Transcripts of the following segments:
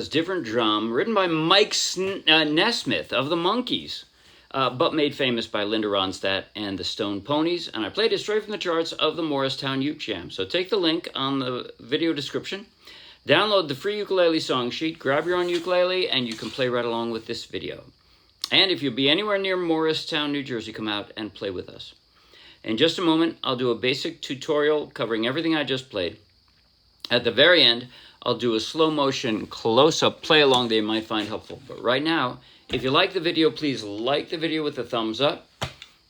Different Drum, written by Mike Nesmith of the Monkees, but made famous by Linda Ronstadt and the Stone Poneys, and I played it straight from the charts of the Morristown Uke Jam. So take the link on the video description, download the free ukulele song sheet, grab your own ukulele, and you can play right along with this video. And if you'll be anywhere near Morristown, New Jersey, come out and play with us. In just a moment, I'll do a basic tutorial covering everything I just played. At the very end, I'll do a slow motion close-up play along that you might find helpful. But right now, if you like the video, please like the video with a thumbs up.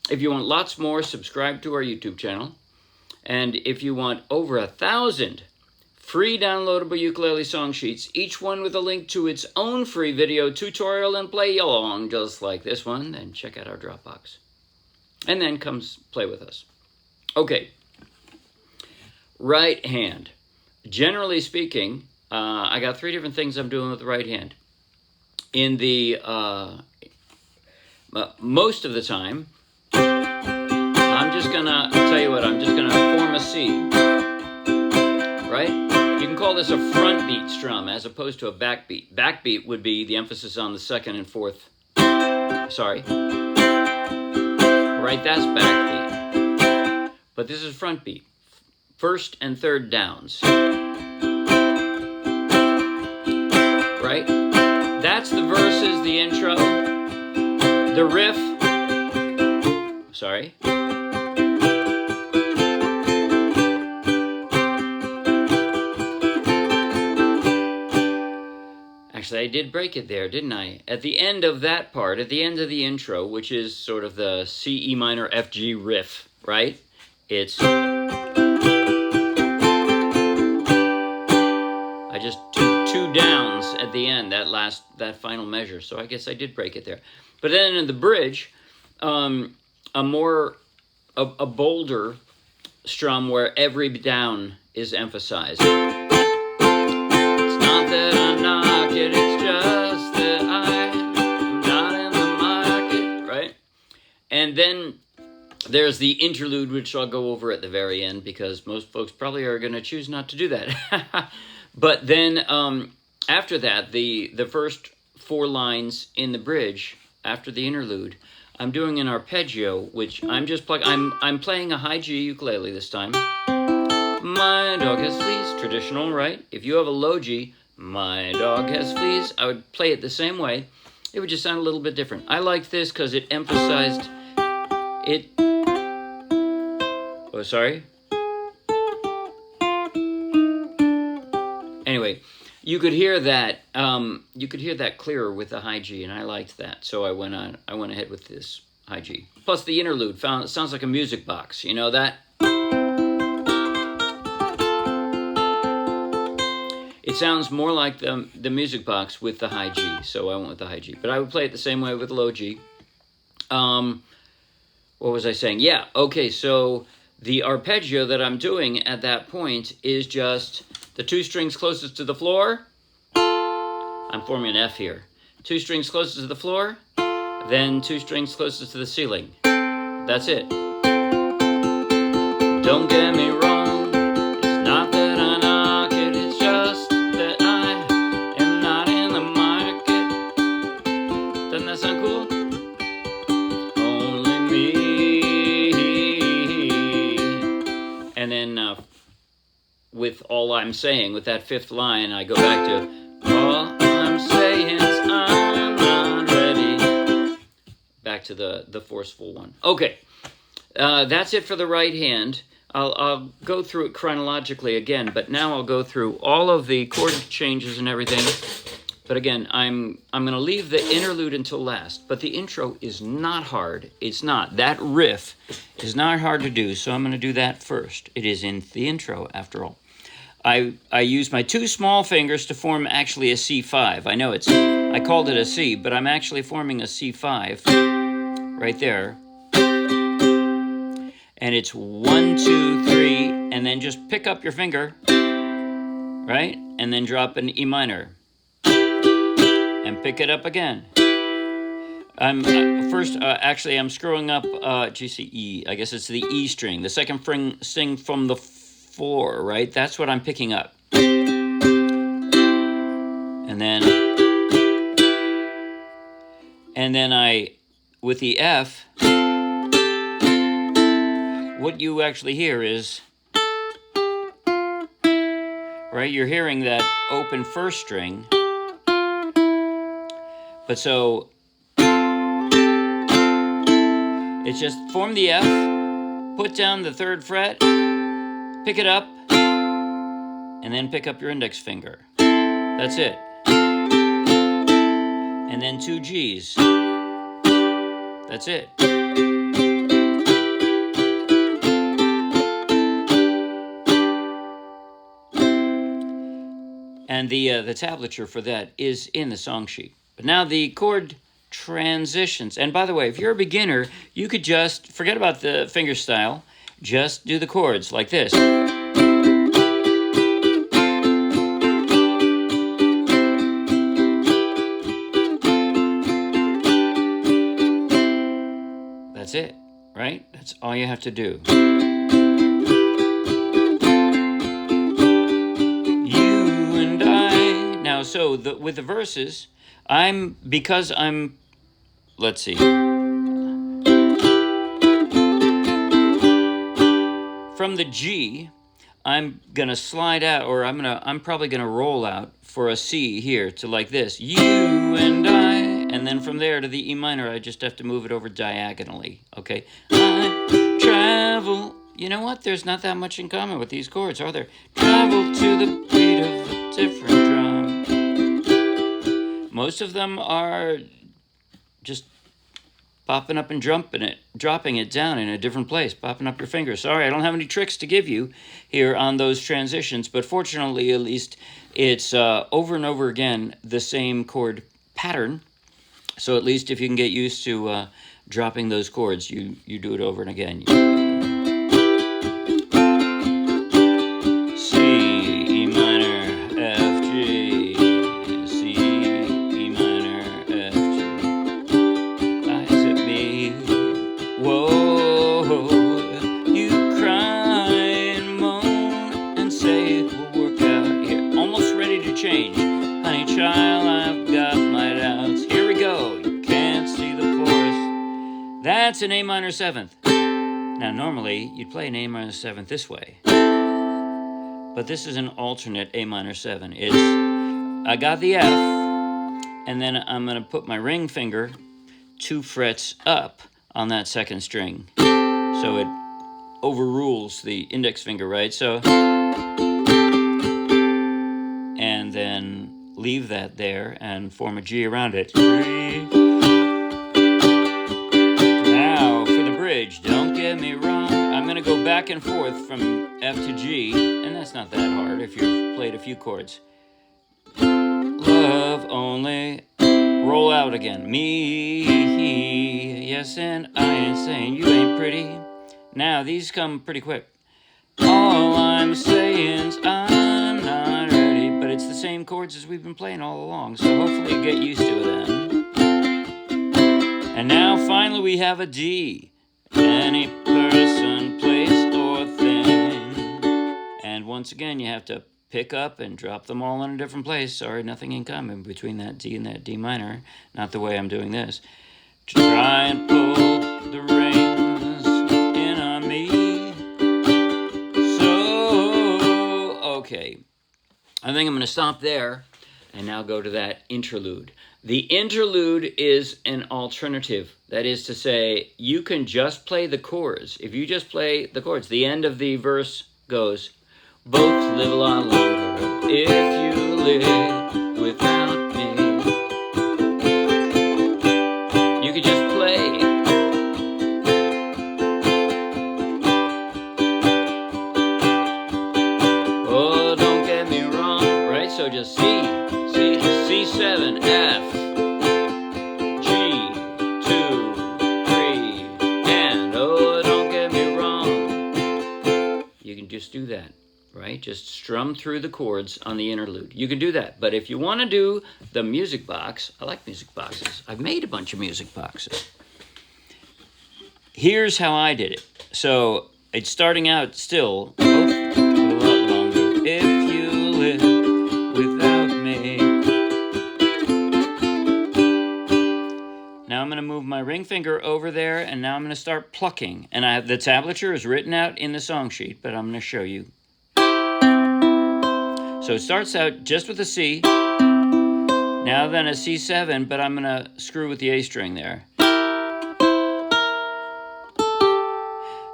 If you want lots more, subscribe to our YouTube channel. And if you want over 1,000 free downloadable ukulele song sheets, each one with a link to its own free video tutorial and play along just like this one, then check out our Dropbox. And then come play with us. Okay. Right hand. Generally speaking, I got 3 different things I'm doing with the right hand. In the most of the time, I'm just gonna tell you what, I'm just gonna form a C, right? You can call this a front beat strum as opposed to a backbeat. Backbeat would be the emphasis on the 2nd and 4th. Sorry. Right, that's backbeat. But this is front beat. 1st and 3rd downs. Right? That's the verses, the intro, the riff. Sorry. Actually, I did break it there, didn't I? At the end of that part, at the end of the intro, which is sort of the C, E minor, F, G riff, right? It's... I just took 2 downs at the end, that final measure. So I guess I did break it there. But then in the bridge, a bolder strum where every down is emphasized. It's not that I knock it, it's just that I'm not in the market, right? And then there's the interlude, which I'll go over at the very end because most folks probably are going to choose not to do that. But then after that, the first 4 lines in the bridge after the interlude, I'm doing an arpeggio, which I'm just I'm playing a high G ukulele this time. My dog has fleas, traditional, right? If you have a low G, my dog has fleas, I would play it the same way. It would just sound a little bit different. I liked this because it emphasized it. Oh, sorry. Anyway, you could hear that. You could hear that clearer with the high G, and I liked that. So I went ahead with this high G. Plus the interlude it sounds like a music box. You know that? It sounds more like the music box with the high G. So I went with the high G. But I would play it the same way with the low G. What was I saying? Yeah. Okay. So the arpeggio that I'm doing at that point is just the 2 strings closest to the floor. I'm forming an F here. 2 strings closest to the floor, then 2 strings closest to the ceiling. That's it. Don't get me wrong, it's not that I knock it, it's just that I am not in the market. Doesn't that sound cool? Only me. And then with all I'm saying, with that 5th line, I go back to all I'm saying is I'm not ready. Back to the forceful one. Okay, that's it for the right hand. I'll go through it chronologically again, but now I'll go through all of the chord changes and everything. But again, I'm going to leave the interlude until last. But the intro is not hard. It's not. That riff is not hard to do, so I'm going to do that first. It is in the intro, after all. I use my 2 small fingers to form actually a C5. I know I called it a C, but I'm actually forming a C5 right there. And it's 1, 2, 3, and then just pick up your finger, right? And then drop an E minor. And pick it up again. I'm screwing up G, C, E. I guess it's the E string, the 2nd string from the 4, right? That's what I'm picking up. And And then I, with the F, what you actually hear is, right, you're hearing that open first string. But so, it's just form the F, put down the 3rd fret, pick it up, and then pick up your index finger. That's it. And then 2 Gs. That's it. And the tablature for that is in the song sheet. But now the chord transitions. And by the way, if you're a beginner, you could just forget about the finger style. Just do the chords like this. That's it, right? That's all you have to do. You and I. Now, so with the verses, because I'm, let's see. From the G, I'm gonna slide out, or I'm probably gonna roll out for a C here to like this. You and I, and then from there to the E minor, I just have to move it over diagonally, okay? I travel, you know what? There's not that much in common with these chords, are there? Travel to the beat of a different drum. Most of them are just popping up and dropping it down in a different place, popping up your fingers. Sorry, I don't have any tricks to give you here on those transitions, but fortunately, at least, it's over and over again the same chord pattern. So at least if you can get used to dropping those chords, you do it over and again. C, E minor, F, G, C, E minor, F, G. Eyes at me, whoa, you cry and moan and say it will work out here. Almost ready to change. Honey child, I've got my doubts. Here we go. You can't see the forest. That's an A minor 7th. Now, normally, you'd play an A minor 7th this way. But this is an alternate A minor 7. I got the F, and then I'm going to put my ring finger 2 frets up on that 2nd string. So it overrules the index finger, right? So, and then leave that there and form a G around it. Now for the bridge, don't get me wrong, I'm going to go back and forth from F to G, and that's not that hard if you've played a few chords. Love only, roll out again. Me, yes, and I ain't saying you ain't pretty. Now these come pretty quick. All I'm saying's I'm not ready, but it's the same chords as we've been playing all along, so hopefully you get used to them. And now finally we have a D. Any person, place, or thing. And once again you have to pick up and drop them all in a different place. Sorry, nothing in common between that D and that D minor. Not the way I'm doing this. To try and pull the reins in on me. So, okay. I think I'm going to stop there and now go to that interlude. The interlude is an alternative. That is to say, you can just play the chords. If you just play the chords, the end of the verse goes, both live a lot longer if you live without me. You could just play. Oh, don't get me wrong, right? So just C7, F, G, 2, 3, and oh, don't get me wrong. You can just do that. Right? Just strum through the chords on the interlude. You can do that. But if you want to do the music box, I like music boxes. I've made a bunch of music boxes. Here's how I did it. So it's starting out still. Both a lot longer. If you live without me. now I'm going to move my ring finger over there, and now I'm going to start plucking. And the tablature is written out in the song sheet, but I'm going to show you. So it starts out just with a C, now then a C7, but I'm going to screw with the A string there.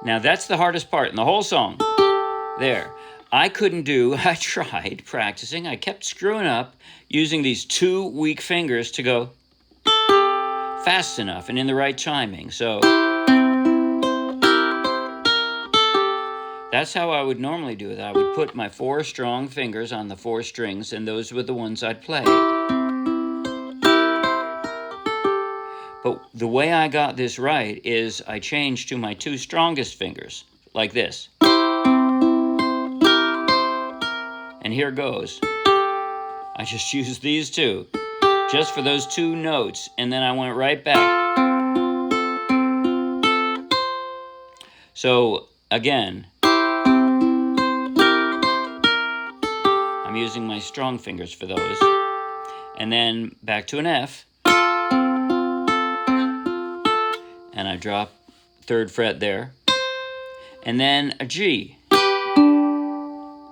Now that's the hardest part in the whole song. There. I tried practicing, I kept screwing up using these 2 weak fingers to go fast enough and in the right timing. So that's how I would normally do it. I would put my 4 strong fingers on the 4 strings, and those were the ones I'd play. But the way I got this right is I changed to my 2 strongest fingers, like this. And here goes. I just used these 2, just for those 2 notes, and then I went right back. So, again, I'm using my strong fingers for those. And then back to an F. And I drop 3rd fret there. And then a G.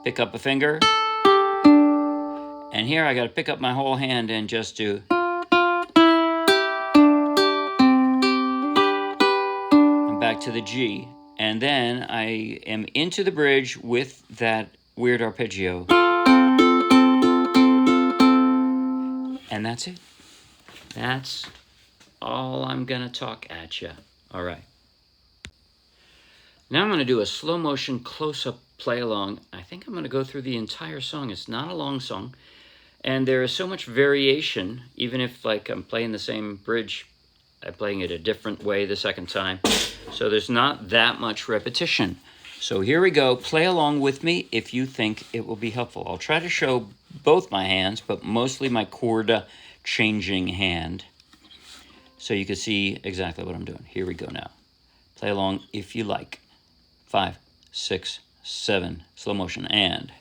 Pick up a finger. And here I got to pick up my whole hand and just do. I'm back to the G. And then I am into the bridge with that weird arpeggio. And that's it. That's all I'm going to talk at you. All right. Now I'm going to do a slow motion close-up play along. I think I'm going to go through the entire song. It's not a long song. And there is so much variation, even if like I'm playing the same bridge, I'm playing it a different way the second time. So there's not that much repetition. So here we go. Play along with me if you think it will be helpful. I'll try to show both my hands, but mostly my chord changing hand, so you can see exactly what I'm doing. Here we go now. Play along if you like. 5, 6, 7, slow motion, and...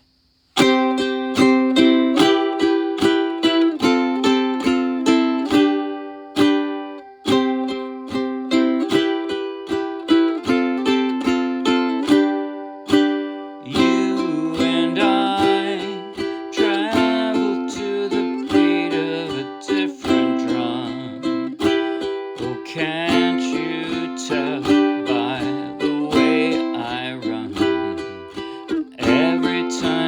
Every time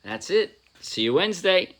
That's it. See you Wednesday.